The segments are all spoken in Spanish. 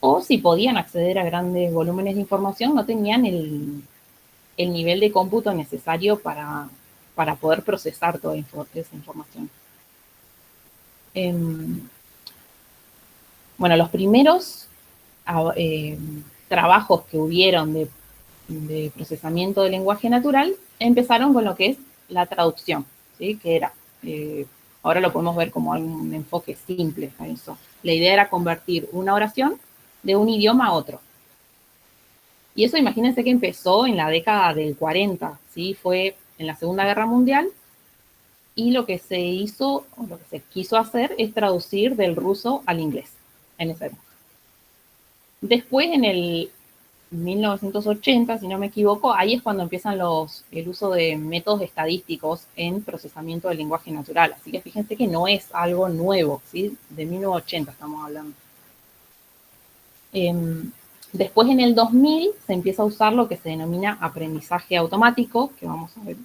o si podían acceder a grandes volúmenes de información, no tenían el nivel de cómputo necesario para poder procesar toda esa información. Bueno, los primeros trabajos que hubieron de procesamiento del lenguaje natural empezaron con lo que es la traducción, ¿sí? Que era, ahora lo podemos ver como un enfoque simple a eso. La idea era convertir una oración de un idioma a otro. Y eso imagínense que empezó en la década del 40, ¿sí? Fue en la Segunda Guerra Mundial, y lo que se hizo, o lo que se quiso hacer, es traducir del ruso al inglés en esa época. Después, en el 1980, si no me equivoco, ahí es cuando empiezan el uso de métodos estadísticos en procesamiento del lenguaje natural. Así que fíjense que no es algo nuevo, ¿sí? De 1980 estamos hablando. Después, en el 2000, se empieza a usar lo que se denomina aprendizaje automático, que vamos a ver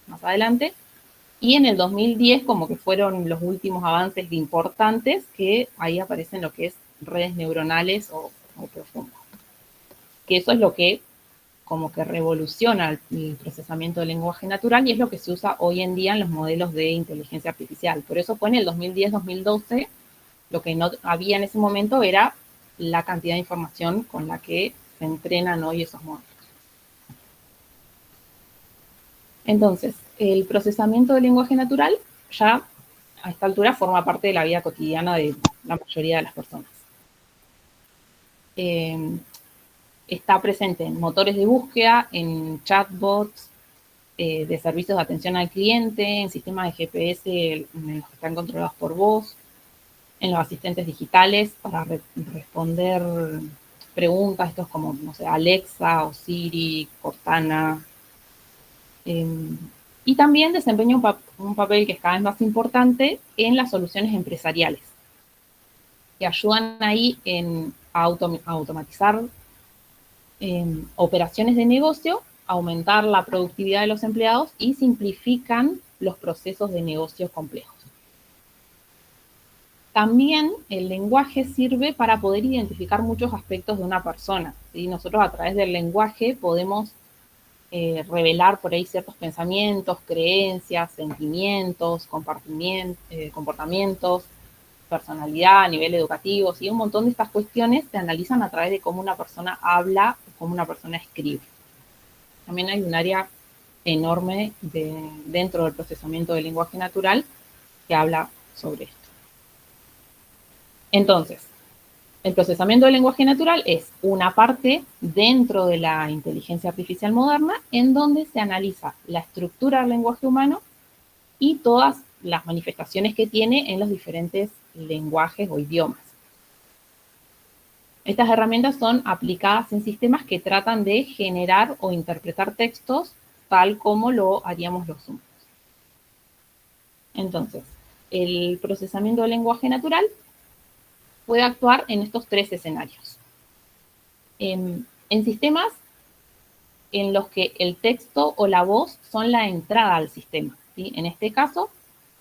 más adelante. Y en el 2010, como que fueron los últimos avances importantes, que ahí aparecen lo que es redes neuronales o profundas. Que eso es lo que como que revoluciona el procesamiento del lenguaje natural y es lo que se usa hoy en día en los modelos de inteligencia artificial. Por eso fue en el 2010-2012, lo que no había en ese momento era la cantidad de información con la que se entrenan hoy esos modelos. Entonces, el procesamiento del lenguaje natural ya a esta altura forma parte de la vida cotidiana de la mayoría de las personas. Está presente en motores de búsqueda, en chatbots, de servicios de atención al cliente, en sistemas de GPS en los que están controlados por voz, en los asistentes digitales para responder preguntas, estos como, no sé, Alexa o Siri, Cortana. Y también desempeña un papel que es cada vez más importante en las soluciones empresariales, que ayudan ahí a automatizar operaciones de negocio, aumentar la productividad de los empleados y simplifican los procesos de negocio complejos. También el lenguaje sirve para poder identificar muchos aspectos de una persona, ¿sí? Nosotros a través del lenguaje podemos revelar por ahí ciertos pensamientos, creencias, sentimientos, comportamientos, personalidad, a nivel educativo, ¿sí? Un montón de estas cuestiones se analizan a través de cómo una persona habla o cómo una persona escribe. También hay un área enorme dentro del procesamiento del lenguaje natural que habla sobre esto. Entonces, el procesamiento del lenguaje natural es una parte dentro de la inteligencia artificial moderna en donde se analiza la estructura del lenguaje humano y todas las manifestaciones que tiene en los diferentes lenguajes o idiomas. Estas herramientas son aplicadas en sistemas que tratan de generar o interpretar textos tal como lo haríamos los humanos. Entonces, el procesamiento del lenguaje natural puede actuar en estos tres escenarios. En sistemas en los que el texto o la voz son la entrada al sistema, ¿sí? En este caso,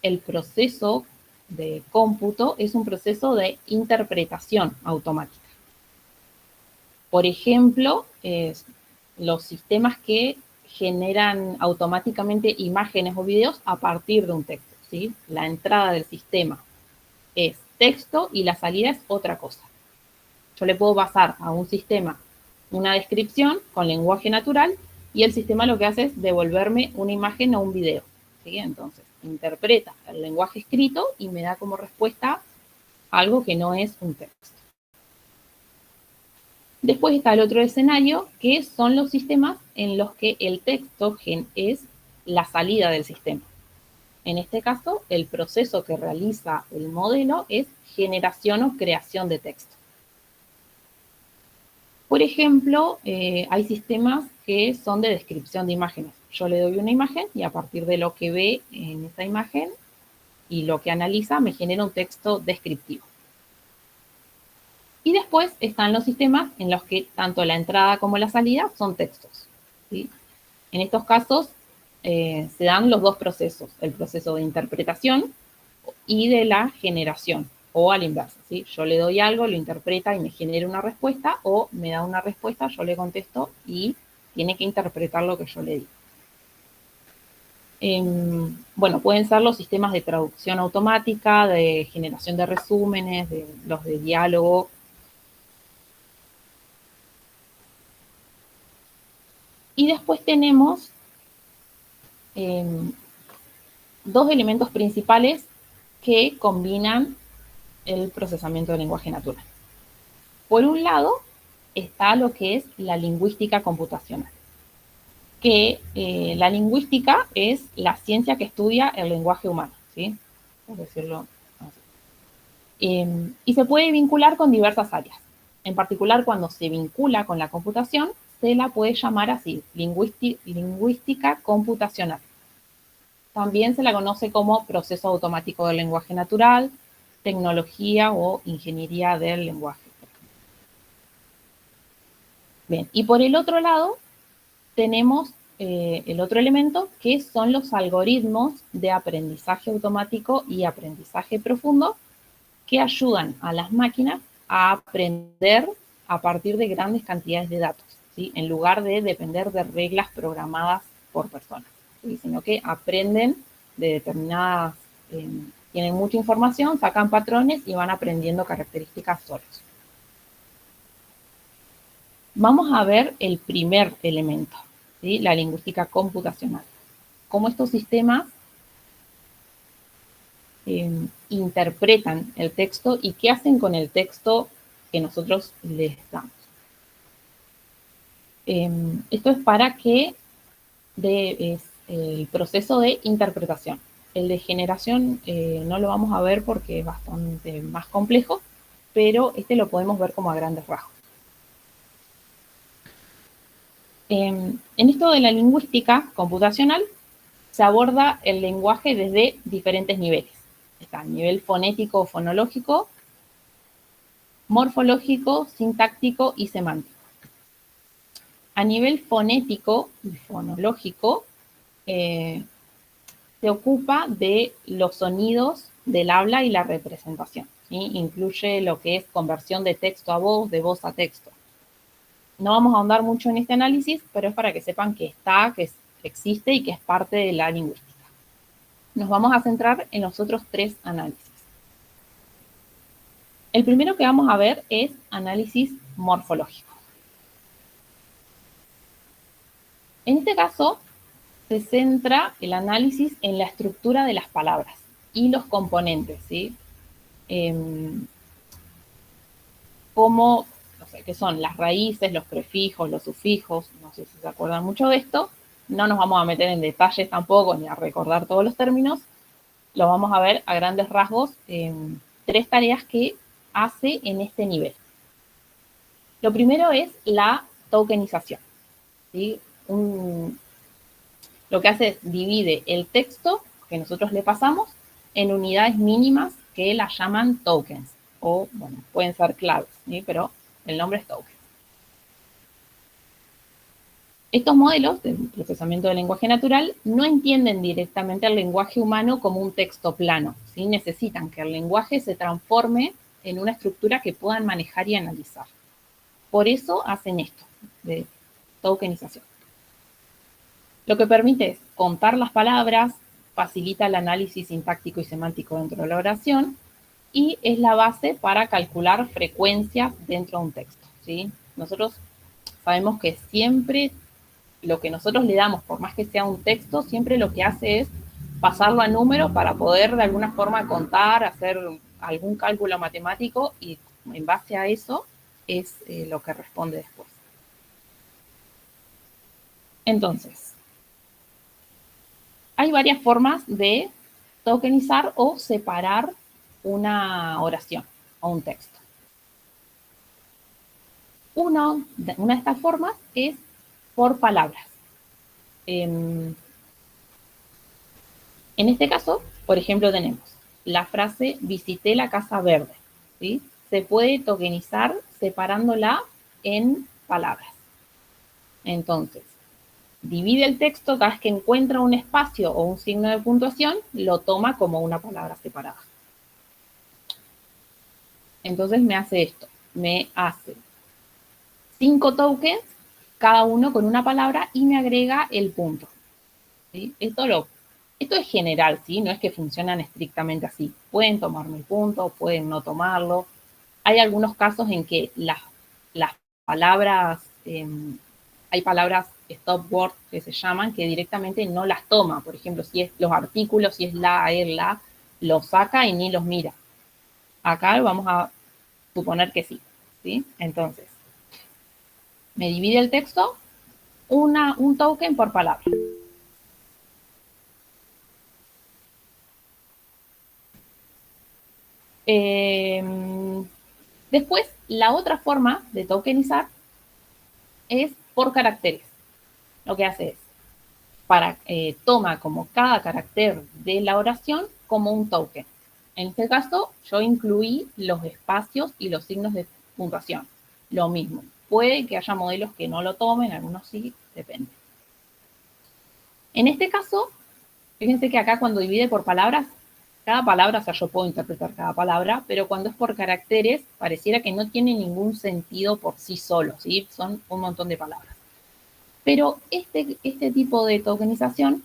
el proceso de cómputo es un proceso de interpretación automática. Por ejemplo, los sistemas que generan automáticamente imágenes o videos a partir de un texto, ¿sí? La entrada del sistema es texto y la salida es otra cosa. Yo le puedo pasar a un sistema una descripción con lenguaje natural y el sistema lo que hace es devolverme una imagen o un video, ¿sí? Entonces, interpreta el lenguaje escrito y me da como respuesta algo que no es un texto. Después está el otro escenario, que son los sistemas en los que el texto es la salida del sistema. En este caso, el proceso que realiza el modelo es generación o creación de texto. Por ejemplo, hay sistemas que son de descripción de imágenes. Yo le doy una imagen y a partir de lo que ve en esa imagen y lo que analiza, me genera un texto descriptivo. Y después están los sistemas en los que tanto la entrada como la salida son textos, ¿sí? En estos casos se dan los dos procesos, el proceso de interpretación y de la generación o a la inversa, ¿sí? Yo le doy algo, lo interpreta y me genera una respuesta, o me da una respuesta, yo le contesto y tiene que interpretar lo que yo le di. Bueno, pueden ser los sistemas de traducción automática, de generación de resúmenes, de los de diálogo. Y después tenemos dos elementos principales que combinan el procesamiento del lenguaje natural. Por un lado, está lo que es la lingüística computacional, que la lingüística es la ciencia que estudia el lenguaje humano, ¿sí? Por decirlo así. Y se puede vincular con diversas áreas. En particular, cuando se vincula con la computación, se la puede llamar así, lingüística computacional. También se la conoce como proceso automático del lenguaje natural, tecnología o ingeniería del lenguaje. Bien, y por el otro lado tenemos el otro elemento, que son los algoritmos de aprendizaje automático y aprendizaje profundo, que ayudan a las máquinas a aprender a partir de grandes cantidades de datos, ¿sí? En lugar de depender de reglas programadas por personas, ¿sí? Sino que aprenden de determinadas, tienen mucha información, sacan patrones y van aprendiendo características solos. Vamos a ver el primer elemento, ¿sí? La lingüística computacional. Cómo estos sistemas interpretan el texto y qué hacen con el texto que nosotros les damos. Esto es para que es el proceso de interpretación. El de generación no lo vamos a ver porque es bastante más complejo, pero este lo podemos ver como a grandes rasgos. En esto de la lingüística computacional se aborda el lenguaje desde diferentes niveles. Está el nivel fonético o fonológico, morfológico, sintáctico y semántico. A nivel fonético y fonológico, se ocupa de los sonidos del habla y la representación, ¿sí? Incluye lo que es conversión de texto a voz, de voz a texto. No vamos a ahondar mucho en este análisis, pero es para que sepan que está, que existe y que es parte de la lingüística. Nos vamos a centrar en los otros tres análisis. El primero que vamos a ver es análisis morfológico. En este caso, se centra el análisis en la estructura de las palabras y los componentes, ¿sí? Como, no sé, qué son las raíces, los prefijos, los sufijos, no sé si se acuerdan mucho de esto. No nos vamos a meter en detalles tampoco, ni a recordar todos los términos. Lo vamos a ver a grandes rasgos en tres tareas que hace en este nivel. Lo primero es la tokenización, ¿sí? Lo que hace es divide el texto que nosotros le pasamos en unidades mínimas que las llaman tokens, o bueno, pueden ser claves, ¿sí? Pero el nombre es token. Estos modelos de procesamiento del lenguaje natural no entienden directamente el lenguaje humano como un texto plano, ¿sí? Necesitan que el lenguaje se transforme en una estructura que puedan manejar y analizar. Por eso hacen esto, de tokenización. Lo que permite es contar las palabras, facilita el análisis sintáctico y semántico dentro de la oración y es la base para calcular frecuencias dentro de un texto, ¿sí? Nosotros sabemos que siempre lo que nosotros le damos, por más que sea un texto, siempre lo que hace es pasarlo a números para poder de alguna forma contar, hacer algún cálculo matemático y en base a eso es lo que responde después. Entonces, hay varias formas de tokenizar o separar una oración o un texto. Una de estas formas es por palabras. En este caso, por ejemplo, tenemos la frase visité la casa verde, ¿sí? Se puede tokenizar separándola en palabras. Entonces, divide el texto, cada vez que encuentra un espacio o un signo de puntuación, lo toma como una palabra separada. Entonces me hace esto, me hace 5 tokens, cada uno con una palabra, y me agrega el punto. ¿Sí? Esto es general, ¿sí? No es que funcionan estrictamente así. Pueden tomarme el punto, pueden no tomarlo. Hay algunos casos en que las palabras, hay palabras stop word que se llaman, que directamente no las toma. Por ejemplo, si es los artículos, si es la, el, la, los saca y ni los mira. Acá vamos a suponer que sí, ¿sí? Entonces, me divide el texto un token por palabra. Después, la otra forma de tokenizar es por caracteres. Lo que hace es, toma como cada carácter de la oración como un token. En este caso, yo incluí los espacios y los signos de puntuación. Lo mismo. Puede que haya modelos que no lo tomen, algunos sí, depende. En este caso, fíjense que acá cuando divide por palabras, cada palabra, o sea, yo puedo interpretar cada palabra, pero cuando es por caracteres, pareciera que no tiene ningún sentido por sí solo, ¿sí? Son un montón de palabras. Pero este tipo de tokenización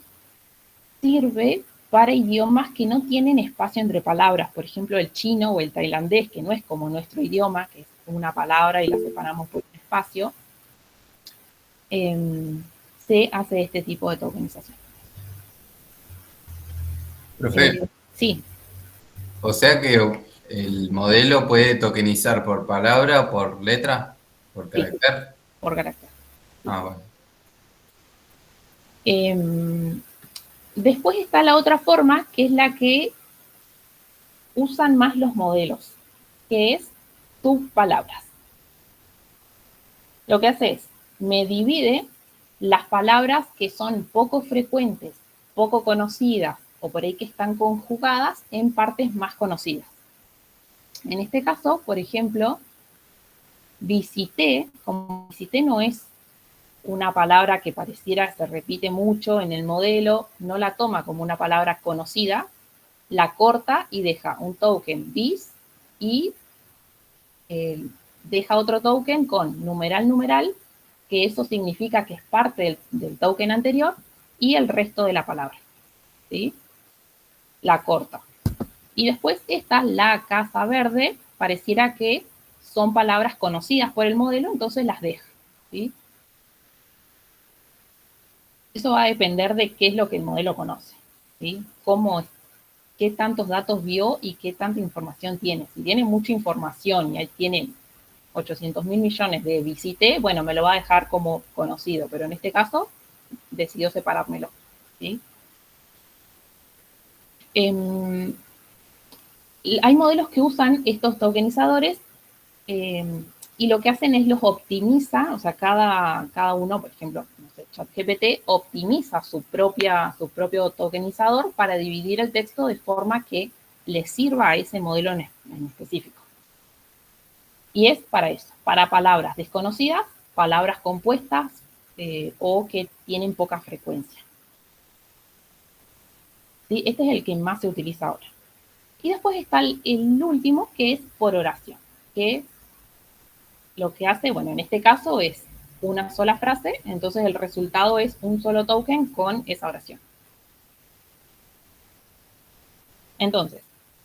sirve para idiomas que no tienen espacio entre palabras, por ejemplo, el chino o el tailandés, que no es como nuestro idioma, que es una palabra y la separamos por un espacio, se hace este tipo de tokenización. Profe, Sí. o sea que el modelo puede tokenizar por palabra, por letra, por Sí, carácter. por carácter. Ah, bueno. Después está la otra forma, que es la que usan más los modelos, que es tus palabras. Lo que hace es, me divide las palabras que son poco frecuentes, poco conocidas o por ahí que están conjugadas en partes más conocidas. En este caso, por ejemplo, visité, como visité no es una palabra que pareciera se repite mucho en el modelo, no la toma como una palabra conocida, la corta y deja un token bis y deja otro token con numeral, que eso significa que es parte del token anterior, y el resto de la palabra, ¿sí? La corta. Y después esta, la casa verde, pareciera que son palabras conocidas por el modelo, entonces las deja, ¿sí? Eso va a depender de qué es lo que el modelo conoce, ¿sí? Qué tantos datos vio y qué tanta información tiene. Si tiene mucha información y ahí tiene 800.000 millones de visité, bueno, me lo va a dejar como conocido, pero en este caso decidió separármelo, ¿sí? Eh, hay modelos que usan estos tokenizadores y lo que hacen es los optimiza, o sea, cada uno, por ejemplo, no sé, ChatGPT optimiza su propio tokenizador para dividir el texto de forma que le sirva a ese modelo en específico. Y es para eso, para palabras desconocidas, palabras compuestas o que tienen poca frecuencia. ¿Sí? Este es el que más se utiliza ahora. Y después está el último, que es por oración, que lo que hace, bueno, en este caso es una sola frase, entonces el resultado es un solo token con esa oración. Entonces,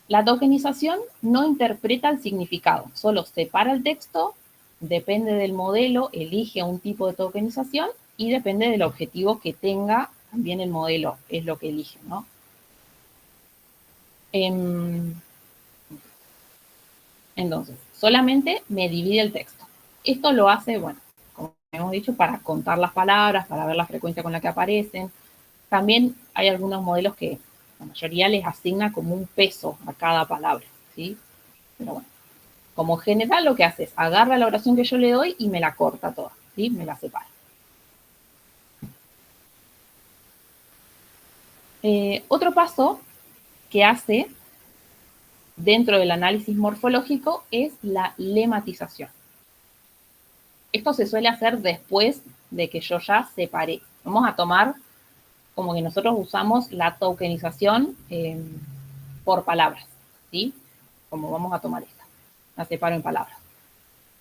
la tokenización no interpreta el significado, solo separa el texto, depende del modelo, elige un tipo de tokenización y depende del objetivo que tenga también el modelo, es lo que elige, ¿no? Entonces, solamente me divide el texto. Esto lo hace, bueno, como hemos dicho, para contar las palabras, para ver la frecuencia con la que aparecen. También hay algunos modelos que la mayoría les asigna como un peso a cada palabra, ¿sí? Pero bueno, como general lo que hace es agarra la oración que yo le doy y me la corta toda, ¿sí? Me la separa. Otro paso que hace dentro del análisis morfológico es la lematización. Esto se suele hacer después de que yo ya separé. Vamos a tomar como que nosotros usamos la tokenización por palabras, ¿sí? Como vamos a tomar esta. la separo en palabras.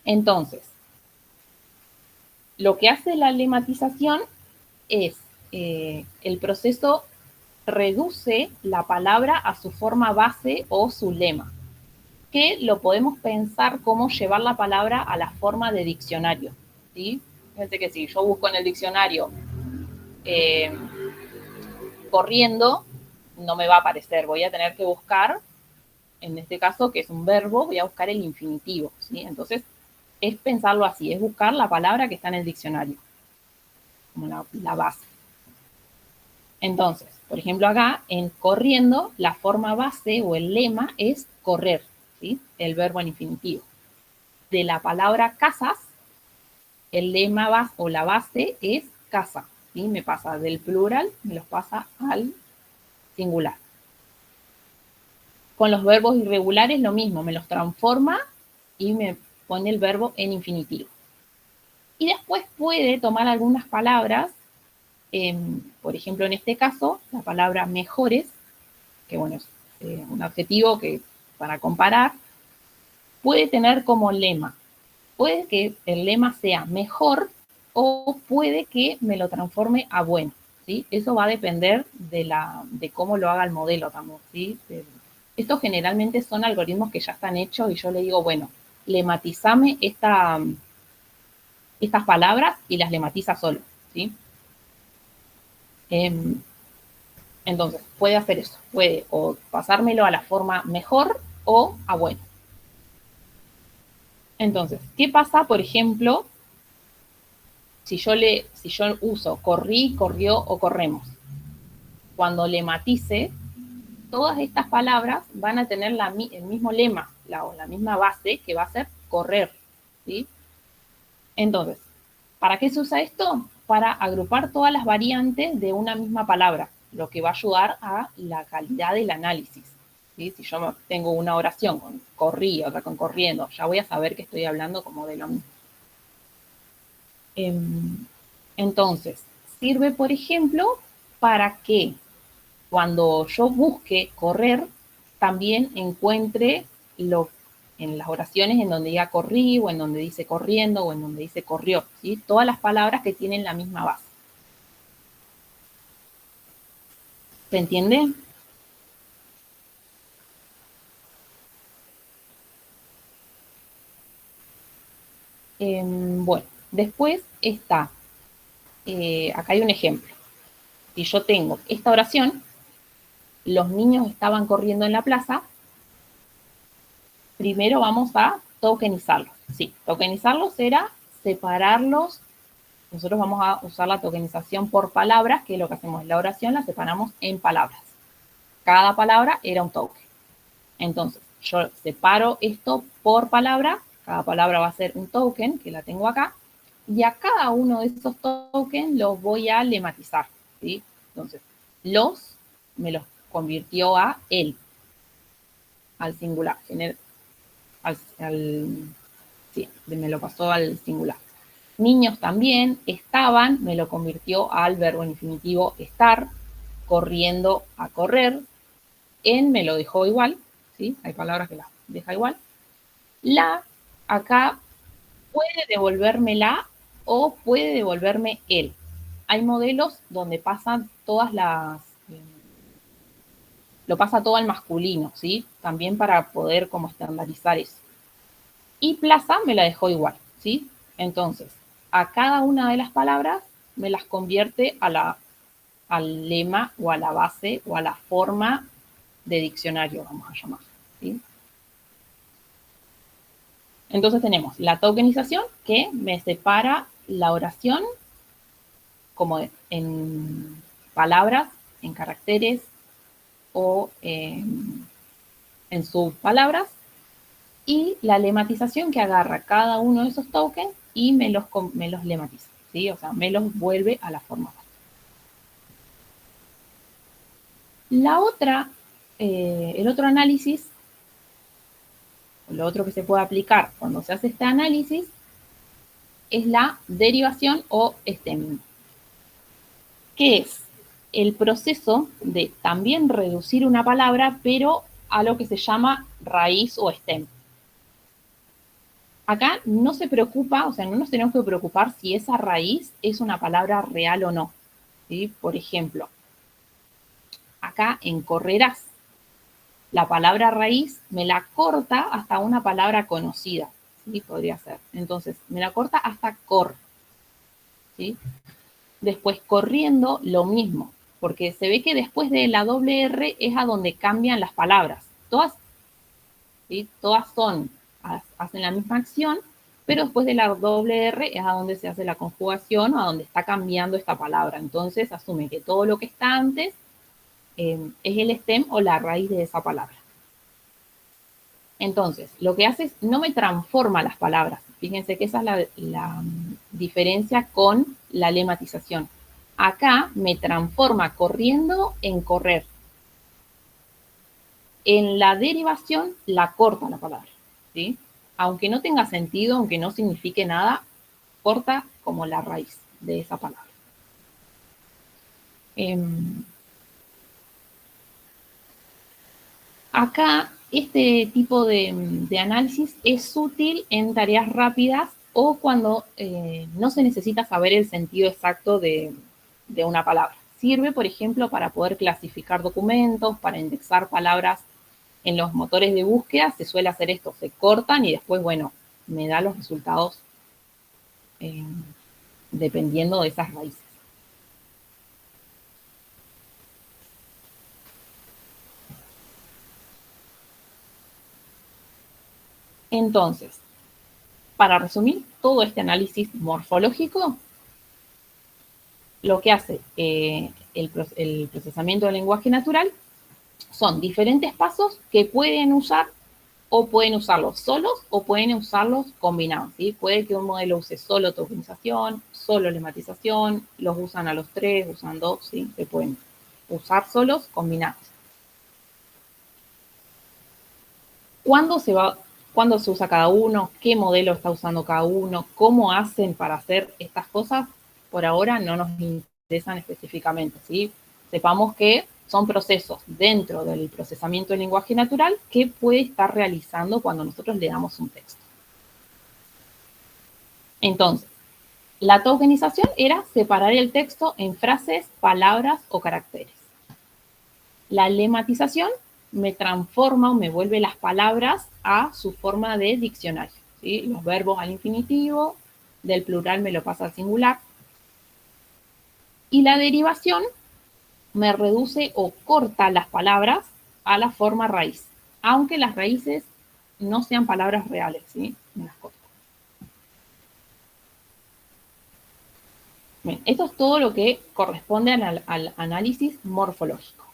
Entonces, lo que hace la lematización es, el proceso reduce la palabra a su forma base o su lema, que lo podemos pensar como llevar la palabra a la forma de diccionario, ¿sí? Fíjense que si yo busco en el diccionario corriendo, no me va a aparecer, voy a tener que buscar, en este caso, que es un verbo, voy a buscar el infinitivo, ¿sí? Entonces, es pensarlo así, es buscar la palabra que está en el diccionario, como la base. Entonces, por ejemplo, acá, en corriendo, la forma base o el lema es correr, ¿sí? El verbo en infinitivo. De la palabra casas, el lema base o la base es casa, ¿sí? Me pasa del plural, me los pasa al singular. Con los verbos irregulares lo mismo, me los transforma y me pone el verbo en infinitivo. Y después puede tomar algunas palabras, por ejemplo, en este caso, la palabra mejores, que bueno, es un adjetivo que para comparar, puede tener como lema. Puede que el lema sea mejor o puede que me lo transforme a bueno, ¿sí? Eso va a depender de cómo lo haga el modelo también, ¿sí? Estos generalmente son algoritmos que ya están hechos y yo le digo, bueno, lematizame estas palabras y las lematiza solo, ¿sí? Entonces, puede hacer eso, puede o pasármelo a la forma mejor o a bueno. Entonces, ¿qué pasa, por ejemplo, si yo uso corrí, corrió o corremos? Cuando lematice, todas estas palabras van a tener el mismo lema, la misma base, que va a ser correr, ¿sí? Entonces, ¿para qué se usa esto? Para agrupar todas las variantes de una misma palabra, lo que va a ayudar a la calidad del análisis, ¿sí? Si yo tengo una oración con corrí, otra con corriendo, ya voy a saber que estoy hablando como de lo mismo. Entonces, sirve, por ejemplo, para que cuando yo busque correr, también encuentre en las oraciones en donde diga corrí, o en donde dice corriendo, o en donde dice corrió, ¿sí? Todas las palabras que tienen la misma base. ¿Se entiende? Bueno, después está, acá hay un ejemplo. Si yo tengo esta oración, los niños estaban corriendo en la plaza, primero vamos a tokenizarlos. Sí, tokenizarlos era separarlos. Nosotros vamos a usar la tokenización por palabras, que es lo que hacemos en la oración, la separamos en palabras. Cada palabra era un token. Entonces, yo separo esto por palabra, cada palabra va a ser un token, que la tengo acá, y a cada uno de esos tokens los voy a lematizar, ¿sí? Entonces, me los convirtió a él, al singular, sí, me lo pasó al singular. Niños también, estaban, me lo convirtió al verbo en infinitivo estar, corriendo a correr, en me lo dejó igual, ¿sí? Hay palabras que las deja igual. La, acá puede devolverme la o puede devolverme el. Hay modelos donde pasan lo pasa todo al masculino, ¿sí? También para poder como estandarizar eso. Y plaza me la dejó igual, ¿sí? Entonces, a cada una de las palabras me las convierte al lema o a la base o a la forma de diccionario, vamos a llamar, ¿sí? Entonces tenemos la tokenización, que me separa la oración como en palabras, en caracteres o en subpalabras, y la lematización, que agarra cada uno de esos tokens y me los lematiza, ¿sí? O sea, me los vuelve a la forma base. El otro análisis, lo otro que se puede aplicar cuando se hace este análisis, es la derivación o stemming, que es el proceso de también reducir una palabra, pero a lo que se llama raíz o stem. Acá no se preocupa, o sea, no nos tenemos que preocupar si esa raíz es una palabra real o no, ¿sí? Por ejemplo, acá en correrás, la palabra raíz me la corta hasta una palabra conocida, ¿sí? Podría ser. Entonces, me la corta hasta cor, ¿sí? Después, corriendo, lo mismo, porque se ve que después de la doble R es a donde cambian las palabras. Todas, ¿sí? Todas hacen la misma acción, pero después de la doble R es a donde se hace la conjugación o a donde está cambiando esta palabra. Entonces, asume que todo lo que está antes es el stem o la raíz de esa palabra. Entonces, lo que hace es, no me transforma las palabras. Fíjense que esa es la diferencia con la lematización. Acá me transforma corriendo en correr. En la derivación la corta la palabra, ¿sí? Aunque no tenga sentido, aunque no signifique nada, corta como la raíz de esa palabra. Acá este tipo de análisis es útil en tareas rápidas o cuando no se necesita saber el sentido exacto de una palabra. Sirve, por ejemplo, para poder clasificar documentos, para indexar palabras en los motores de búsqueda. Se suele hacer esto, se cortan y después, bueno, me da los resultados dependiendo de esas raíces. Entonces, para resumir todo este análisis morfológico, lo que hace el procesamiento del lenguaje natural son diferentes pasos que pueden usar o pueden usarlos solos o pueden usarlos combinados, ¿sí? Puede que un modelo use solo tokenización, solo lematización, los usan a los tres, usan dos, ¿sí? Se pueden usar solos, combinados. ¿Cuándo se usa cada uno? ¿Qué modelo está usando cada uno? ¿Cómo hacen para hacer estas cosas? Por ahora no nos interesan específicamente, ¿sí? Sepamos que son procesos dentro del procesamiento del lenguaje natural que puede estar realizando cuando nosotros le damos un texto. Entonces, la tokenización era separar el texto en frases, palabras o caracteres. La lematización me transforma o me vuelve las palabras a su forma de diccionario, ¿sí? Los verbos al infinitivo, del plural me lo pasa al singular. Y la derivación me reduce o corta las palabras a la forma raíz, aunque las raíces no sean palabras reales, ¿sí? Me las corta. Bien, esto es todo lo que corresponde al análisis morfológico.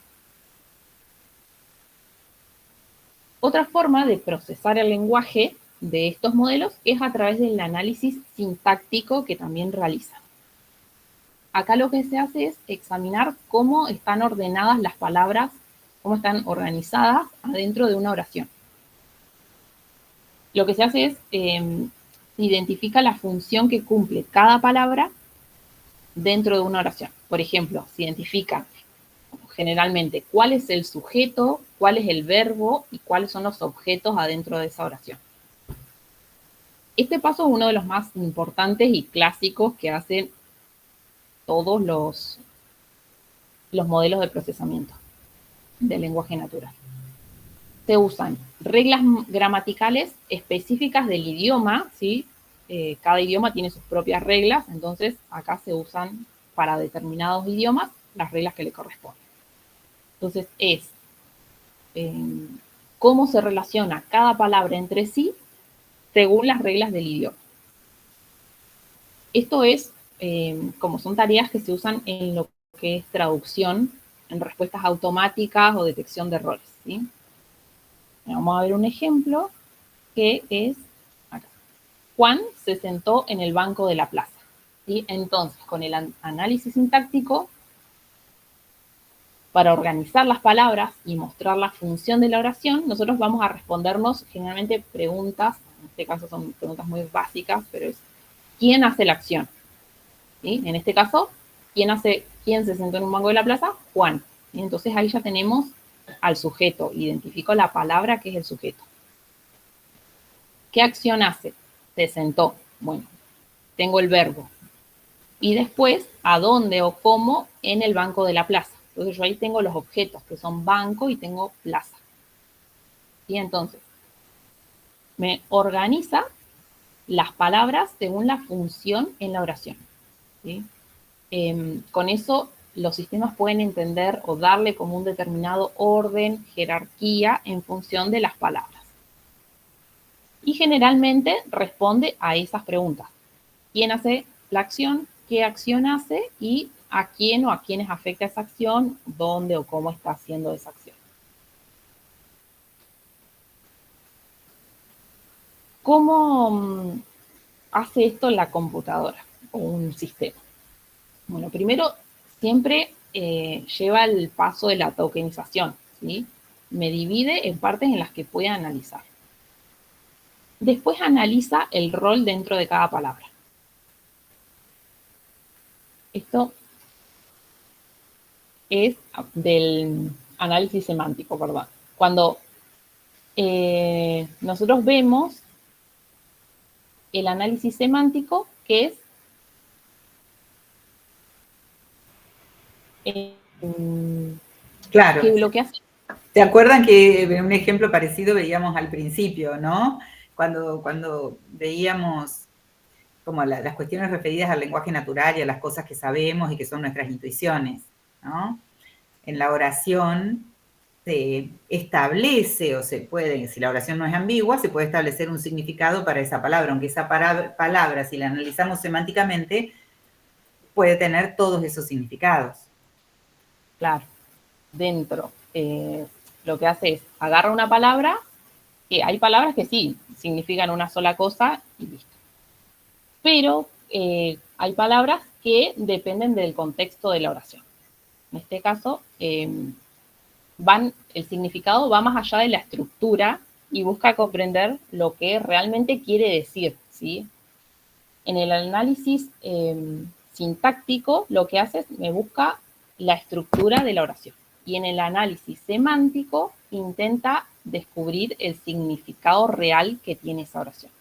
Otra forma de procesar el lenguaje de estos modelos es a través del análisis sintáctico que también realizan. Acá lo que se hace es examinar cómo están ordenadas las palabras, cómo están organizadas adentro de una oración. Lo que se hace es identifica la función que cumple cada palabra dentro de una oración. Por ejemplo, se identifica generalmente cuál es el sujeto, cuál es el verbo y cuáles son los objetos adentro de esa oración. Este paso es uno de los más importantes y clásicos que hacen todos los modelos de procesamiento del lenguaje natural. Se usan reglas gramaticales específicas del idioma, ¿sí? Cada idioma tiene sus propias reglas, entonces acá se usan para determinados idiomas las reglas que le corresponden. Entonces es cómo se relaciona cada palabra entre sí según las reglas del idioma. Esto es como son tareas que se usan en lo que es traducción, en respuestas automáticas o detección de errores, ¿sí? Vamos a ver un ejemplo que es acá. Juan se sentó en el banco de la plaza, ¿sí? Entonces, con el análisis sintáctico, para organizar las palabras y mostrar la función de la oración, nosotros vamos a respondernos generalmente preguntas, en este caso son preguntas muy básicas, pero es ¿quién hace la acción? ¿Sí? En este caso, ¿quién se sentó en un banco de la plaza? Juan. ¿Sí? Entonces ahí ya tenemos al sujeto, identifico la palabra que es el sujeto. ¿Qué acción hace? Se sentó. Bueno, tengo el verbo. Y después, a dónde o cómo en el banco de la plaza. Entonces yo ahí tengo los objetos, que son banco y tengo plaza. Y entonces, me organiza las palabras según la función en la oración. ¿Sí? Con eso los sistemas pueden entender o darle como un determinado orden, jerarquía en función de las palabras. Y generalmente responde a esas preguntas. ¿Quién hace la acción? ¿Qué acción hace? Y a quién o a quiénes afecta esa acción, dónde o cómo está haciendo esa acción. ¿Cómo hace esto la computadora o un sistema? Bueno, primero siempre lleva el paso de la tokenización, ¿sí? Me divide en partes en las que puede analizar. Después analiza el rol dentro de cada palabra. Esto es del análisis semántico, ¿verdad? Cuando nosotros vemos el análisis semántico, que es Claro. que lo que hace... ¿Se acuerdan que un ejemplo parecido veíamos al principio, ¿no? Cuando veíamos como las cuestiones referidas al lenguaje natural y a las cosas que sabemos y que son nuestras intuiciones, ¿no? En la oración se establece o se puede, si la oración no es ambigua, se puede establecer un significado para esa palabra, aunque esa palabra, si la analizamos semánticamente, puede tener todos esos significados. Claro, dentro lo que hace es agarra una palabra, que hay palabras que sí significan una sola cosa y listo. Pero hay palabras que dependen del contexto de la oración. En este caso, el significado va más allá de la estructura y busca comprender lo que realmente quiere decir, ¿sí? En el análisis sintáctico, lo que hace es me busca la estructura de la oración. Y en el análisis semántico, intenta descubrir el significado real que tiene esa oración.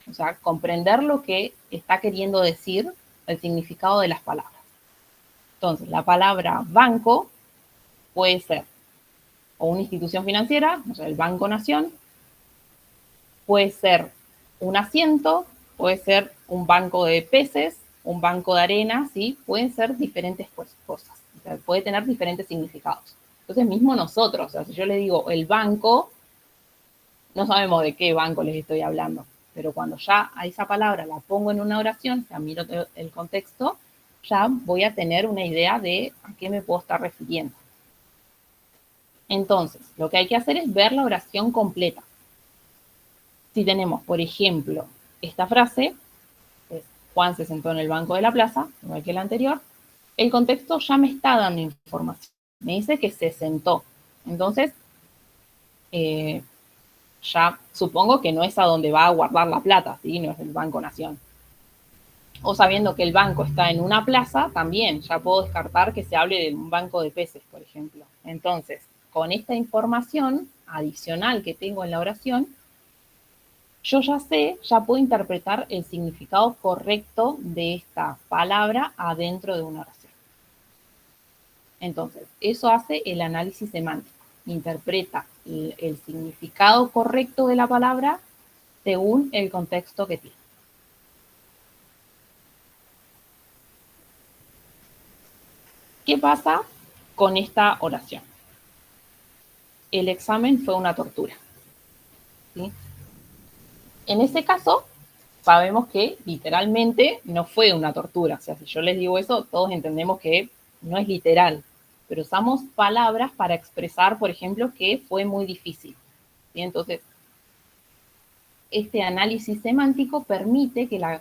O sea, comprender lo que está queriendo decir, el significado de las palabras. Entonces, la palabra banco puede ser o una institución financiera, o sea, el Banco Nación, puede ser un asiento, puede ser un banco de peces, un banco de arena, ¿sí? Pueden ser diferentes cosas, o sea, puede tener diferentes significados. Entonces, mismo nosotros, o sea, si yo le digo el banco, no sabemos de qué banco les estoy hablando, pero cuando ya a esa palabra la pongo en una oración, o sea, miro el contexto, ya voy a tener una idea de a qué me puedo estar refiriendo. Entonces, lo que hay que hacer es ver la oración completa. Si tenemos, por ejemplo, esta frase, es Juan se sentó en el banco de la plaza, igual que la anterior, el contexto ya me está dando información. Me dice que se sentó. Entonces, ya supongo que no es a donde va a guardar la plata, ¿sí? No es el Banco Nación. O sabiendo que el banco está en una plaza, también ya puedo descartar que se hable de un banco de peces, por ejemplo. Entonces, con esta información adicional que tengo en la oración, yo ya sé, ya puedo interpretar el significado correcto de esta palabra adentro de una oración. Entonces, eso hace el análisis semántico. Interpreta el significado correcto de la palabra según el contexto que tiene. ¿Qué pasa con esta oración? El examen fue una tortura, ¿sí? En ese caso, sabemos que literalmente no fue una tortura. O sea, si yo les digo eso, todos entendemos que no es literal, pero usamos palabras para expresar, por ejemplo, que fue muy difícil. ¿Sí? Entonces, este análisis semántico permite que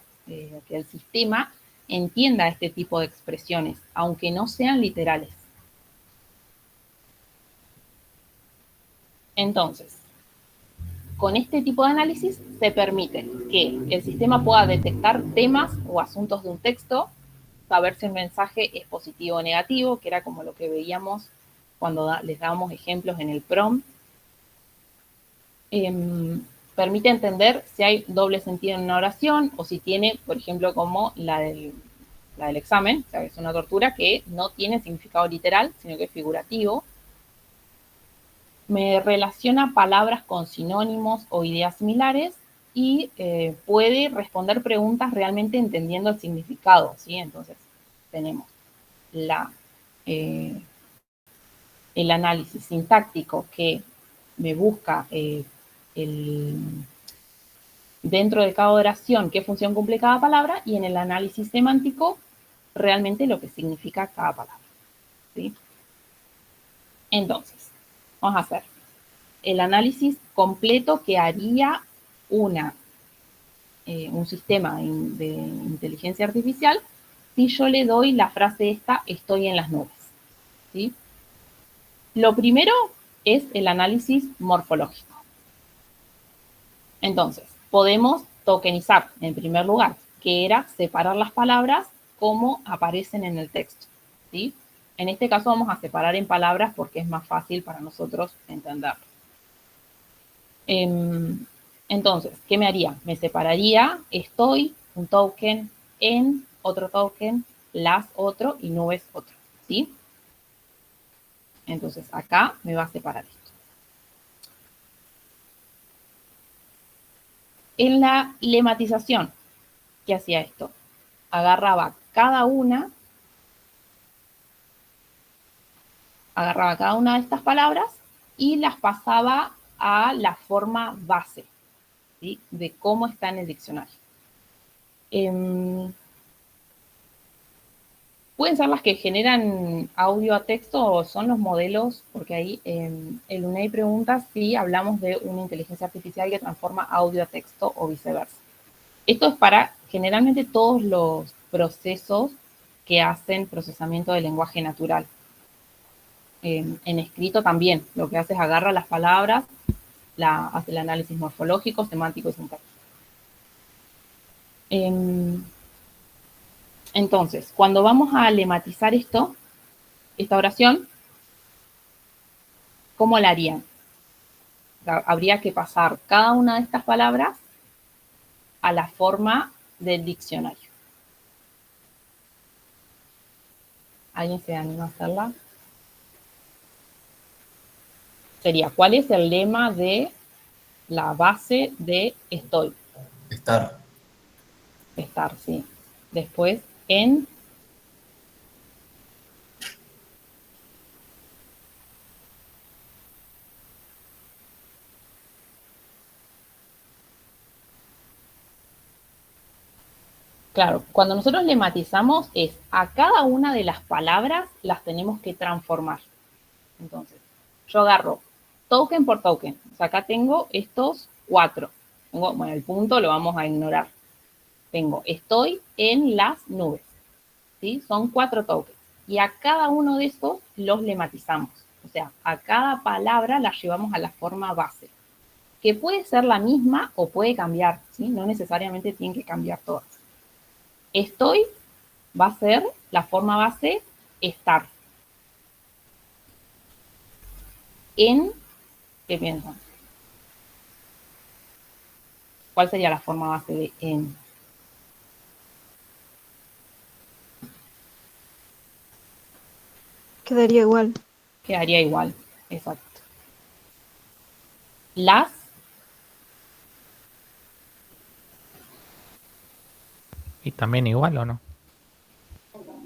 el sistema entienda este tipo de expresiones, aunque no sean literales. Entonces, con este tipo de análisis se permite que el sistema pueda detectar temas o asuntos de un texto, saber si el mensaje es positivo o negativo, que era como lo que veíamos cuando les dábamos ejemplos en el prompt. permite entender si hay doble sentido en una oración o si tiene, por ejemplo, como la del examen, o sea, que es una tortura que no tiene significado literal, sino que es figurativo. Me relaciona palabras con sinónimos o ideas similares y puede responder preguntas realmente entendiendo el significado, ¿sí? Entonces, tenemos el análisis sintáctico que me busca dentro de cada oración qué función cumple cada palabra, y en el análisis semántico realmente lo que significa cada palabra, ¿sí? Entonces, vamos a hacer el análisis completo que haría un sistema de inteligencia artificial si yo le doy la frase esta, estoy en las nubes, ¿sí? Lo primero es el análisis morfológico. Entonces, podemos tokenizar, en primer lugar, que era separar las palabras como aparecen en el texto, ¿sí? En este caso vamos a separar en palabras porque es más fácil para nosotros entenderlo. Entonces, ¿qué me haría? Me separaría estoy, un token, en, otro token, las, otro, y nubes, otro, ¿sí? Entonces, acá me va a separar esto. En la lematización, ¿qué hacía esto? Agarraba cada una de estas palabras y las pasaba a la forma base, ¿sí? De cómo está en el diccionario. Pueden ser las que generan audio a texto o son los modelos, porque ahí el UNED pregunta si hablamos de una inteligencia artificial que transforma audio a texto o viceversa. Esto es para generalmente todos los procesos que hacen procesamiento de lenguaje natural. En escrito también, lo que hace es agarra las palabras, hace el análisis morfológico, semántico y sintáctico. Entonces, cuando vamos a lematizar esta oración, ¿cómo la harían? Habría que pasar cada una de estas palabras a la forma del diccionario. ¿Alguien se anima a hacerla? Sería, ¿cuál es el lema de la base de estoy? Estar. Estar, sí. Después, en. Claro, cuando nosotros lematizamos es a cada una de las palabras las tenemos que transformar. Entonces, yo agarro token por token. O sea, acá tengo estos 4. Bueno, el punto lo vamos a ignorar. Tengo estoy en las nubes, ¿sí? Son 4 tokens. Y a cada uno de estos los lematizamos. O sea, a cada palabra la llevamos a la forma base, que puede ser la misma o puede cambiar, ¿sí? No necesariamente tienen que cambiar todas. Estoy va a ser la forma base estar. En, ¿qué piensan? ¿Cuál sería la forma base de en? Quedaría igual. Quedaría igual, exacto. Las. ¿Y también igual o no?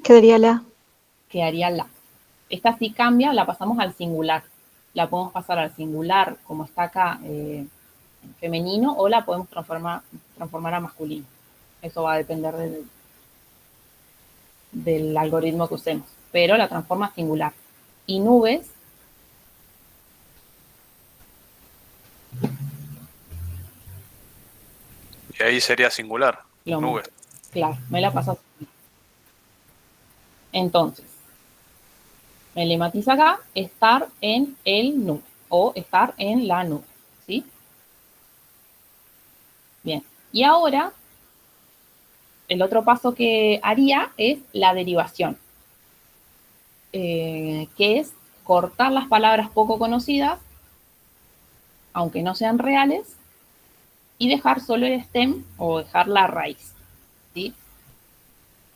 Quedaría la. Quedaría la. Esta sí cambia, la pasamos al singular. La podemos pasar al singular, como está acá, femenino, o la podemos transformar a masculino. Eso va a depender del algoritmo que usemos. Pero la transforma a singular. Y nubes. Y ahí sería singular. Lo Nube. mismo. Claro, me la paso así. Entonces, me lematiza acá estar en el nube o estar en la nube, ¿sí? Bien, y ahora el otro paso que haría es la derivación, que es cortar las palabras poco conocidas, aunque no sean reales, y dejar solo el stem o dejar la raíz, ¿sí?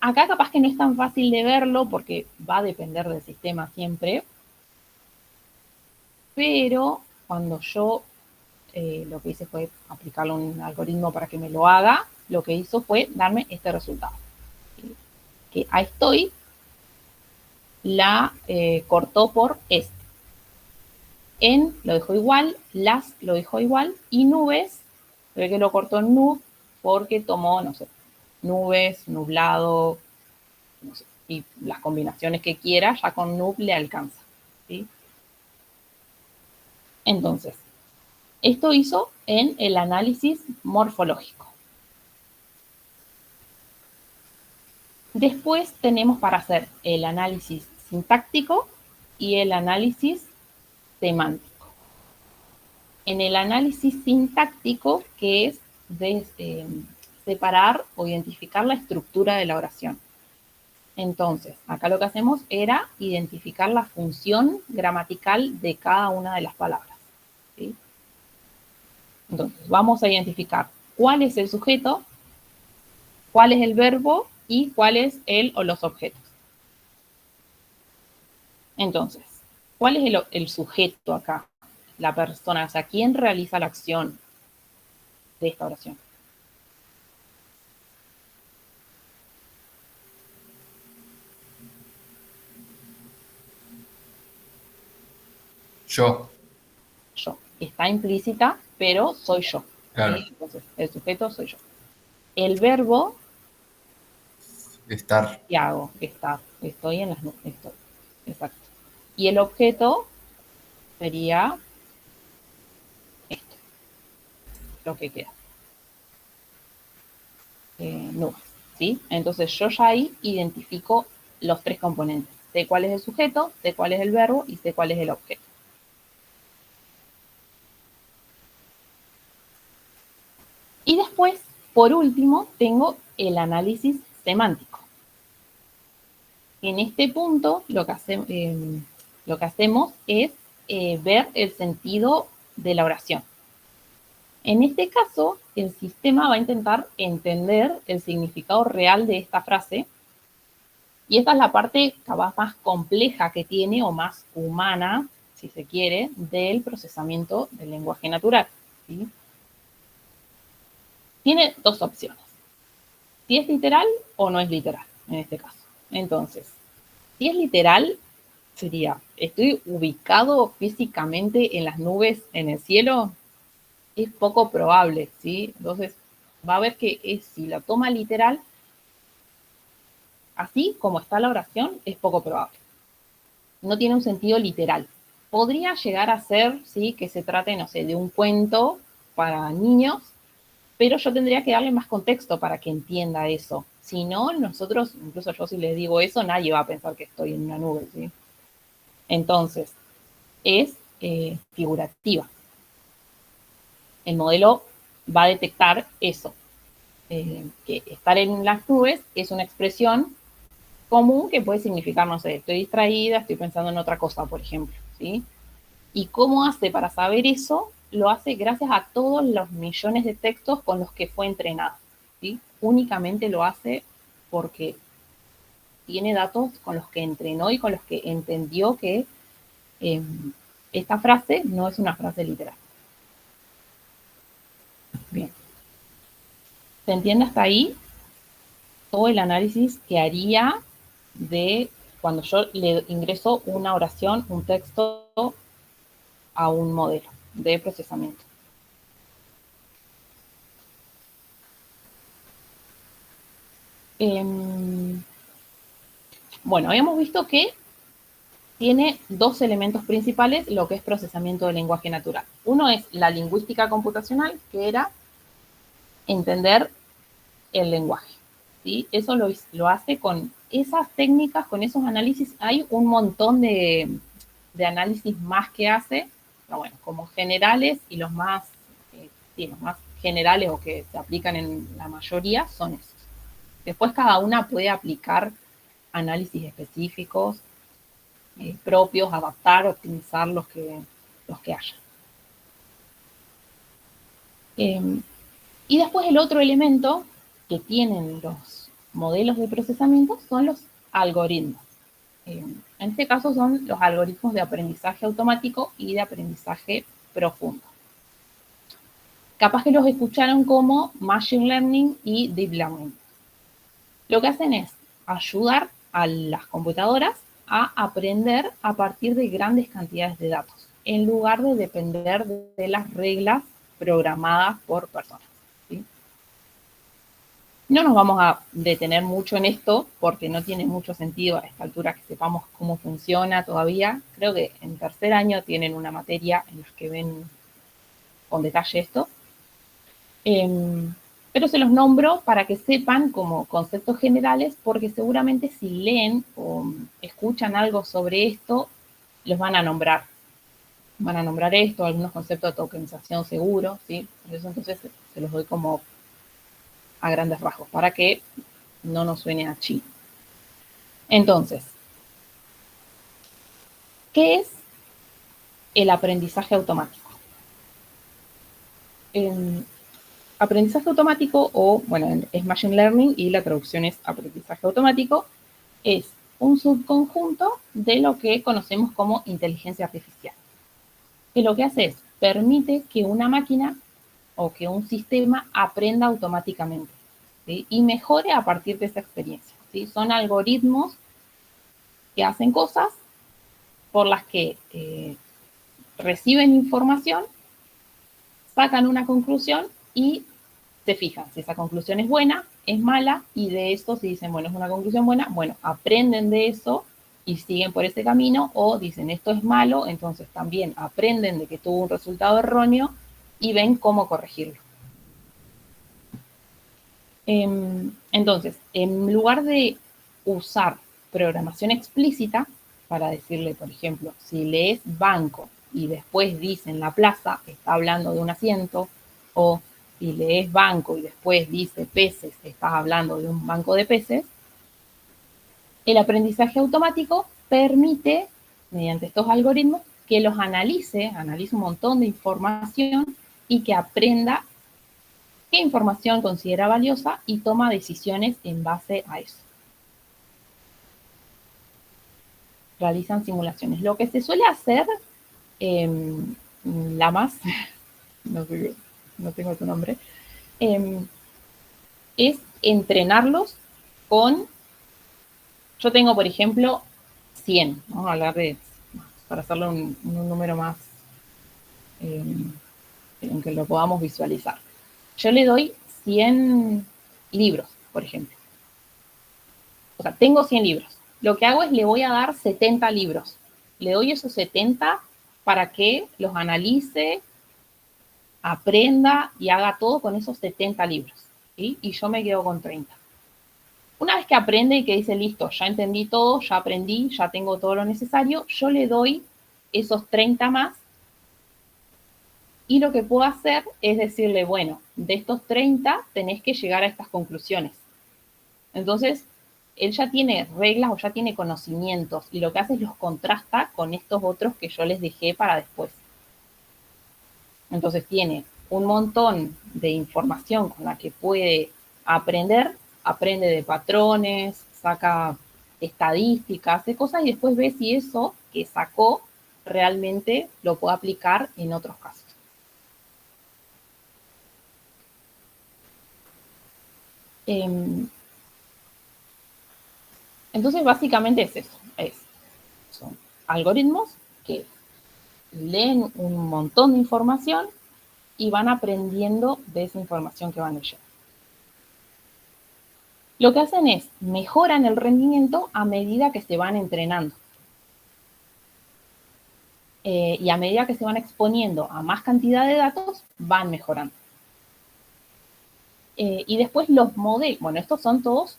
Acá capaz que no es tan fácil de verlo porque va a depender del sistema siempre, pero cuando yo lo que hice fue aplicarle un algoritmo para que me lo haga, lo que hizo fue darme este resultado. ¿Sí? Que a estoy la cortó por este. En lo dejó igual, las lo dejó igual, y nubes, se ve que lo cortó en nub porque tomó, no sé, nubes, nublado, no sé, y las combinaciones que quiera, ya con nub le alcanza. ¿Sí? Entonces, esto hizo en el análisis morfológico. Después tenemos para hacer el análisis sintáctico y el análisis semántico. En el análisis sintáctico, que es de separar o identificar la estructura de la oración. Entonces, acá lo que hacemos era identificar la función gramatical de cada una de las palabras. ¿Sí? Entonces, vamos a identificar cuál es el sujeto, cuál es el verbo y cuál es el o los objetos. Entonces, ¿cuál es el sujeto acá? La persona, o sea, ¿quién realiza la acción de esta oración? Yo, Yo. Está implícita, pero soy yo. claro. ¿Sí? Entonces, el sujeto soy yo. El verbo, Estar, ¿qué hago? Estar. Estoy en las nubes. Estoy. Exacto. Y el objeto sería esto, lo que queda. Nubes. ¿Sí? Entonces, yo ya ahí identifico los tres componentes. Sé cuál es el sujeto, sé cuál es el verbo y sé cuál es el objeto. Y después, por último, tengo el análisis semántico. En este punto, lo que hacemos es ver el sentido de la oración. En este caso, el sistema va a intentar entender el significado real de esta frase, y esta es la parte capaz más compleja que tiene, o más humana, si se quiere, del procesamiento del lenguaje natural. ¿Sí? Tiene dos opciones: si es literal o no es literal, en este caso. Entonces, si es literal, sería, ¿estoy ubicado físicamente en las nubes en el cielo? Es poco probable, ¿sí? Entonces, va a ver que si la toma literal, así como está la oración, es poco probable. No tiene un sentido literal. Podría llegar a ser, ¿sí?, que se trate, no sé, de un cuento para niños, pero yo tendría que darle más contexto para que entienda eso. Si no, nosotros, incluso yo si les digo eso, nadie va a pensar que estoy en una nube, ¿sí? Entonces, es figurativa. El modelo va a detectar eso, que estar en las nubes es una expresión común que puede significar, no sé, estoy distraída, estoy pensando en otra cosa, por ejemplo, ¿sí? ¿Y cómo hace para saber eso? Lo hace gracias a todos los millones de textos con los que fue entrenado, ¿sí? Únicamente lo hace porque tiene datos con los que entrenó y con los que entendió que esta frase no es una frase literal. Bien. ¿Se entiende hasta ahí? Todo el análisis que haría de cuando yo le ingreso una oración, un texto a un modelo de procesamiento. Bueno, habíamos visto que tiene dos elementos principales lo que es procesamiento del lenguaje natural. Uno es la lingüística computacional, que era entender el lenguaje, ¿sí? Eso lo hace con esas técnicas, con esos análisis. Hay un montón de análisis más que hace, pero bueno, como generales, y los más generales o que se aplican en la mayoría son esos. Después cada una puede aplicar análisis específicos, propios, adaptar, optimizar los que haya. Y después el otro elemento que tienen los modelos de procesamiento son los algoritmos. En este caso son los algoritmos de aprendizaje automático y de aprendizaje profundo. Capaz que los escucharon como Machine Learning y Deep Learning. Lo que hacen es ayudar a las computadoras a aprender a partir de grandes cantidades de datos, en lugar de depender de las reglas programadas por personas. ¿Sí? No nos vamos a detener mucho en esto, porque no tiene mucho sentido a esta altura que sepamos cómo funciona todavía. Creo que en tercer año tienen una materia en la que ven con detalle esto. Pero se los nombro para que sepan como conceptos generales, porque seguramente si leen o escuchan algo sobre esto, los van a nombrar. Van a nombrar esto, algunos conceptos de tokenización seguro, ¿sí? Por eso entonces se los doy como a grandes rasgos, para que no nos suene a chino. Entonces, ¿qué es el aprendizaje automático? Aprendizaje automático, o bueno, es Machine Learning y la traducción es aprendizaje automático, es un subconjunto de lo que conocemos como inteligencia artificial. Que lo que hace es, permite que una máquina o que un sistema aprenda automáticamente, ¿sí? Y mejore a partir de esa experiencia, ¿sí? Son algoritmos que hacen cosas por las que reciben información, sacan una conclusión y se fijan si esa conclusión es buena, es mala, y de eso si dicen, bueno, es una conclusión buena, bueno, aprenden de eso y siguen por ese camino, o dicen, esto es malo, entonces también aprenden de que tuvo un resultado erróneo y ven cómo corregirlo. Entonces, en lugar de usar programación explícita, para decirle, por ejemplo, si lees banco y después dice en la plaza, está hablando de un asiento, o si lees banco y después dice peces, estás hablando de un banco de peces, el aprendizaje automático permite, mediante estos algoritmos, que los analice un montón de información y que aprenda qué información considera valiosa y toma decisiones en base a eso. Realizan simulaciones. Lo que se suele hacer, la más, no tengo tu nombre, es entrenarlos con, yo tengo, por ejemplo, 100, vamos a hablar de, para hacerlo un número más, en que lo podamos visualizar. Yo le doy 100 libros, por ejemplo. O sea, tengo 100 libros. Lo que hago es le voy a dar 70 libros. Le doy esos 70 para que los analice, aprenda y haga todo con esos 70 libros. ¿Sí? Y yo me quedo con 30. Una vez que aprende y que dice, listo, ya entendí todo, ya aprendí, ya tengo todo lo necesario, yo le doy esos 30 más. Y lo que puedo hacer es decirle, bueno, de estos 30 tenés que llegar a estas conclusiones. Entonces, él ya tiene reglas o ya tiene conocimientos y lo que hace es los contrasta con estos otros que yo les dejé para después. Entonces tiene un montón de información con la que puede aprender, aprende de patrones, saca estadísticas, hace cosas y después ve si eso que sacó realmente lo puede aplicar en otros casos. Entonces, básicamente es eso. Son algoritmos que leen un montón de información y van aprendiendo de esa información que van leyendo. Lo que hacen es mejoran el rendimiento a medida que se van entrenando. Y a medida que se van exponiendo a más cantidad de datos, van mejorando. Y después los modelos, bueno, estos son todos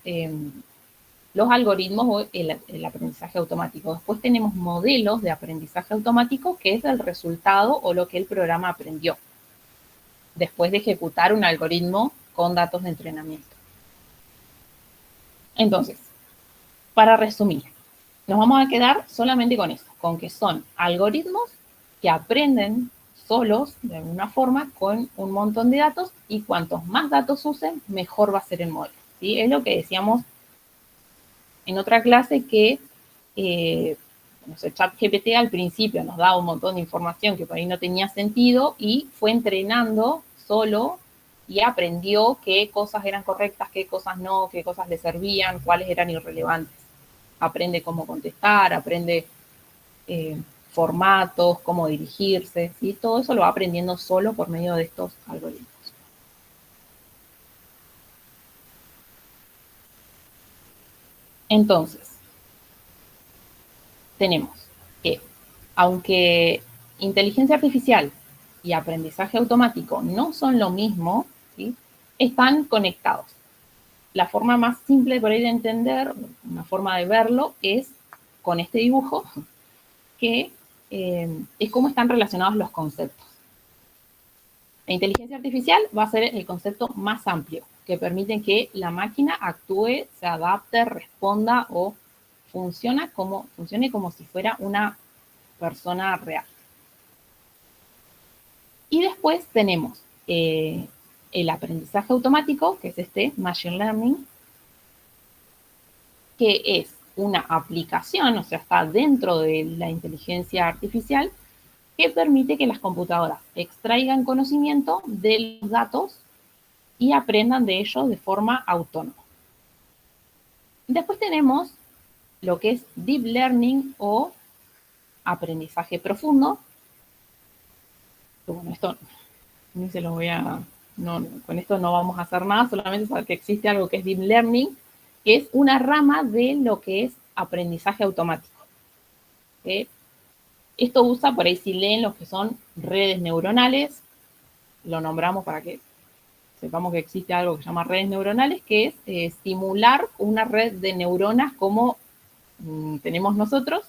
los algoritmos o el aprendizaje automático. Después tenemos modelos de aprendizaje automático, que es el resultado o lo que el programa aprendió después de ejecutar un algoritmo con datos de entrenamiento. Entonces, para resumir, nos vamos a quedar solamente con eso, con que son algoritmos que aprenden solos, de alguna forma, con un montón de datos, y cuantos más datos usen, mejor va a ser el modelo, ¿sí? Es lo que decíamos en otra clase que, no sé, ChatGPT al principio nos daba un montón de información que por ahí no tenía sentido y fue entrenando solo y aprendió qué cosas eran correctas, qué cosas no, qué cosas le servían, cuáles eran irrelevantes. Aprende cómo contestar, aprende formatos, cómo dirigirse, ¿sí? Todo eso lo va aprendiendo solo por medio de estos algoritmos. Entonces, tenemos que, aunque inteligencia artificial y aprendizaje automático no son lo mismo, ¿sí? Están conectados. La forma más simple por ahí de entender, una forma de verlo, es con este dibujo, que es cómo están relacionados los conceptos. La inteligencia artificial va a ser el concepto más amplio, que permite que la máquina actúe, se adapte, responda o funcione como si fuera una persona real. Y después tenemos el aprendizaje automático, que es este Machine Learning, que es una aplicación, o sea, está dentro de la inteligencia artificial, que permite que las computadoras extraigan conocimiento de los datos y aprendan de ellos de forma autónoma. Después tenemos lo que es Deep Learning o aprendizaje profundo. Bueno, esto ni se lo voy a... No, con esto no vamos a hacer nada, solamente saber que existe algo que es Deep Learning, que es una rama de lo que es aprendizaje automático. Esto usa, por ahí si leen lo que son redes neuronales, lo nombramos para que sepamos que existe algo que se llama redes neuronales, que es simular una red de neuronas como tenemos nosotros,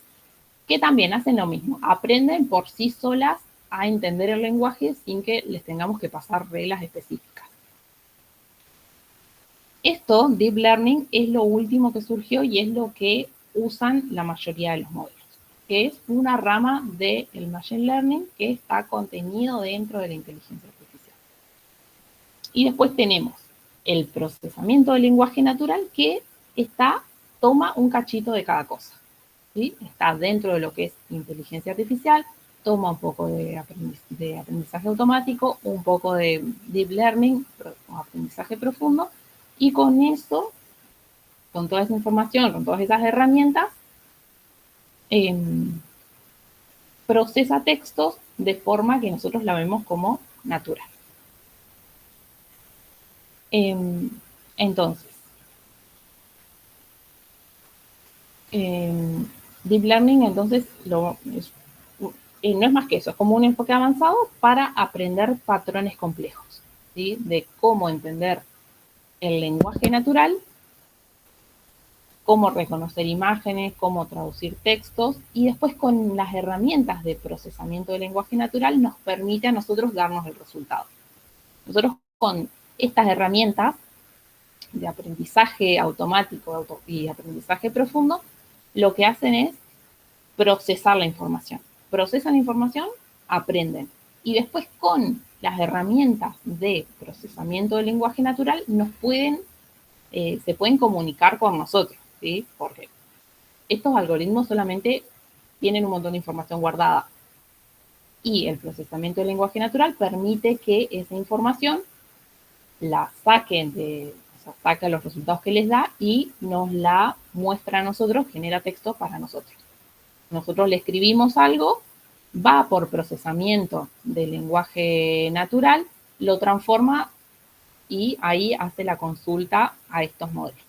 que también hacen lo mismo, aprenden por sí solas a entender el lenguaje sin que les tengamos que pasar reglas específicas. Esto, Deep Learning, es lo último que surgió y es lo que usan la mayoría de los modelos, que es una rama del Machine Learning que está contenido dentro de la inteligencia artificial. Y después tenemos el procesamiento del lenguaje natural, que toma un cachito de cada cosa, ¿sí? Está dentro de lo que es inteligencia artificial, toma un poco de aprendizaje automático, un poco de Deep Learning, aprendizaje profundo, y con eso, con toda esa información, con todas esas herramientas, procesa textos de forma que nosotros la vemos como natural. Entonces, Deep Learning, entonces, no es más que eso, es como un enfoque avanzado para aprender patrones complejos, ¿sí? De cómo entender el lenguaje natural, cómo reconocer imágenes, cómo traducir textos, y después con las herramientas de procesamiento del lenguaje natural nos permite a nosotros darnos el resultado. Nosotros con estas herramientas de aprendizaje automático y aprendizaje profundo, lo que hacen es procesar la información. Procesan la información, aprenden. Y después con las herramientas de procesamiento del lenguaje natural se pueden comunicar con nosotros, ¿sí? Porque estos algoritmos solamente tienen un montón de información guardada. Y el procesamiento del lenguaje natural permite que esa información la saquen saca los resultados que les da y nos la muestra a nosotros, genera texto para nosotros. Nosotros le escribimos algo, va por procesamiento del lenguaje natural, lo transforma y ahí hace la consulta a estos modelos.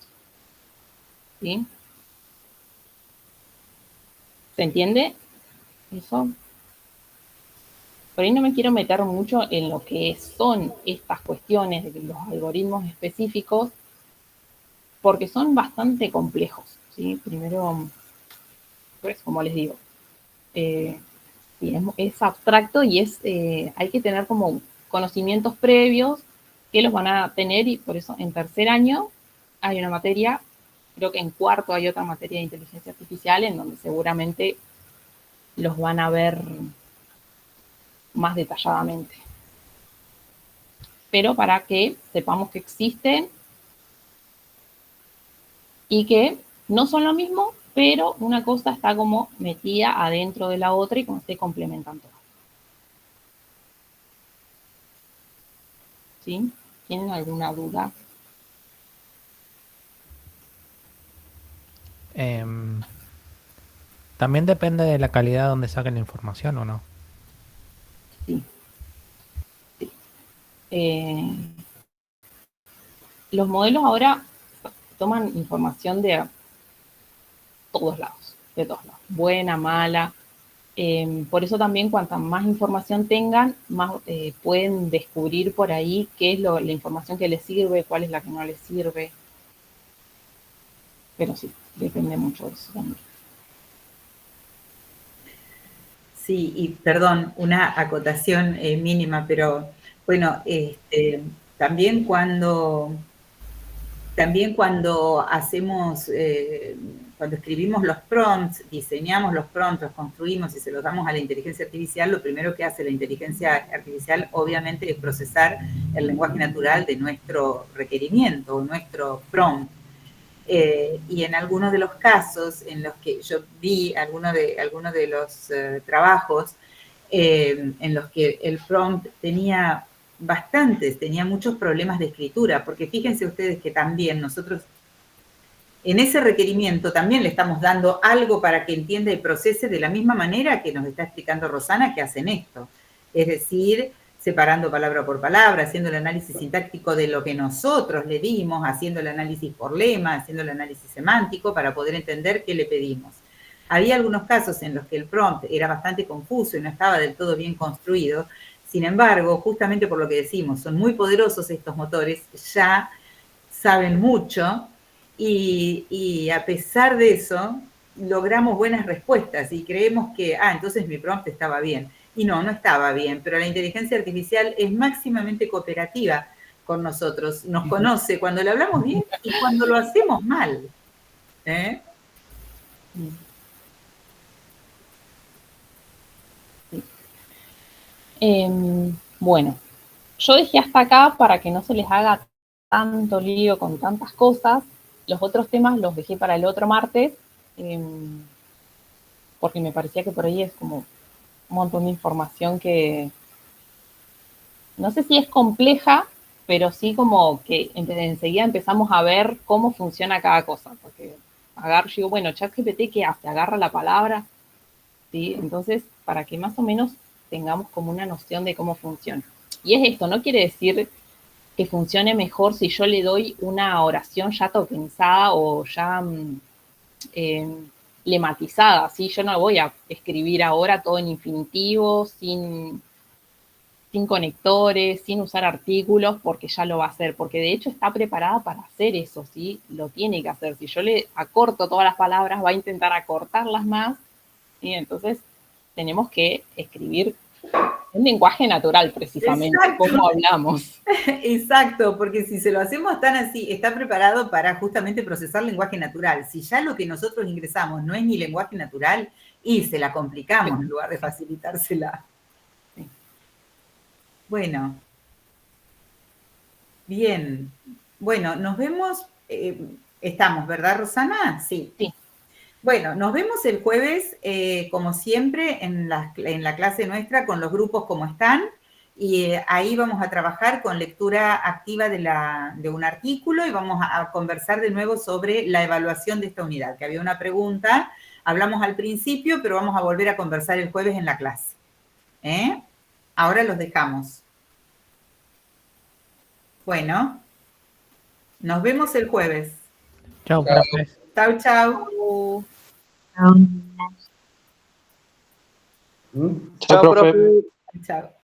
¿Sí? ¿Se entiende eso? Por ahí no me quiero meter mucho en lo que son estas cuestiones de los algoritmos específicos, porque son bastante complejos, ¿sí? Primero, pues, como les digo, es abstracto y hay que tener como conocimientos previos que los van a tener, y por eso en tercer año hay una materia, creo que en cuarto hay otra materia de inteligencia artificial en donde seguramente los van a ver más detalladamente. Pero para que sepamos que existen y que no son lo mismo, pero una cosa está como metida adentro de la otra y como se complementan todas. ¿Sí? ¿Tienen alguna duda? También depende de la calidad donde saquen la información, ¿o no? Sí. Los modelos ahora toman información de todos lados, buena, mala. Por eso también cuanta más información tengan, más pueden descubrir por ahí qué es la información que les sirve, cuál es la que no les sirve. Pero sí, depende mucho de eso también. Sí, y perdón, una acotación mínima, pero bueno, también cuando hacemos, cuando escribimos los prompts, diseñamos los prompts, los construimos y se los damos a la inteligencia artificial, lo primero que hace la inteligencia artificial obviamente es procesar el lenguaje natural de nuestro requerimiento, nuestro prompt. Y en algunos de los casos en los que yo vi algunos de los trabajos en los que el prompt tenía muchos problemas de escritura, porque fíjense ustedes que también nosotros en ese requerimiento también le estamos dando algo para que entienda y procese de la misma manera que nos está explicando Rosana que hacen esto. Es decir, separando palabra por palabra, haciendo el análisis sintáctico de lo que nosotros le dimos, haciendo el análisis por lema, haciendo el análisis semántico para poder entender qué le pedimos. Había algunos casos en los que el prompt era bastante confuso y no estaba del todo bien construido. Sin embargo, justamente por lo que decimos, son muy poderosos estos motores, ya saben mucho y a pesar de eso logramos buenas respuestas y creemos que, entonces mi prompt estaba bien. Y no estaba bien, pero la inteligencia artificial es máximamente cooperativa con nosotros, nos conoce cuando le hablamos bien y cuando lo hacemos mal. Bueno, yo dejé hasta acá para que no se les haga tanto lío con tantas cosas. Los otros temas los dejé para el otro martes, porque me parecía que por ahí es como un montón de información que no sé si es compleja, pero sí como que enseguida empezamos a ver cómo funciona cada cosa, porque digo, bueno, ChatGPT, ¿qué hace? Agarra la palabra, ¿sí? Entonces, para que más o menos tengamos como una noción de cómo funciona. Y es esto, no quiere decir que funcione mejor si yo le doy una oración ya tokenizada o ya lematizada, ¿sí? Yo no voy a escribir ahora todo en infinitivo, sin conectores, sin usar artículos, porque ya lo va a hacer, porque de hecho está preparada para hacer eso, ¿sí? Lo tiene que hacer. Si yo le acorto todas las palabras, va a intentar acortarlas más, ¿sí? Entonces tenemos que escribir un lenguaje natural, precisamente, como hablamos. Exacto, porque si se lo hacemos tan así, está preparado para justamente procesar lenguaje natural. Si ya lo que nosotros ingresamos no es ni lenguaje natural, y se la complicamos en lugar de facilitársela. Sí. Bueno. Bien. Bueno, nos vemos, estamos, ¿verdad, Rosana? Sí. Sí. Bueno, nos vemos el jueves, como siempre, en la clase nuestra con los grupos como están, y ahí vamos a trabajar con lectura activa de un artículo y vamos a conversar de nuevo sobre la evaluación de esta unidad, que había una pregunta, hablamos al principio, pero vamos a volver a conversar el jueves en la clase. Ahora los dejamos. Bueno, nos vemos el jueves. Chao, profe. Chau, chau. Chao, profe. Chao.